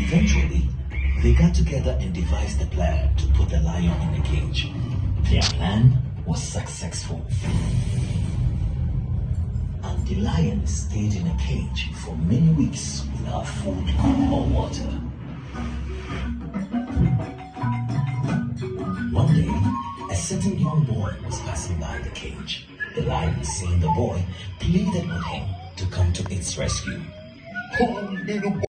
Eventually, they got together and devised a plan to put the lion in the cage. Their plan was successful. And the lion stayed in a cage for many weeks without food or water. One day, a certain young boy was passing by the cage. The lion, seeing the boy, pleaded with him to come to its rescue. Oh, little boy.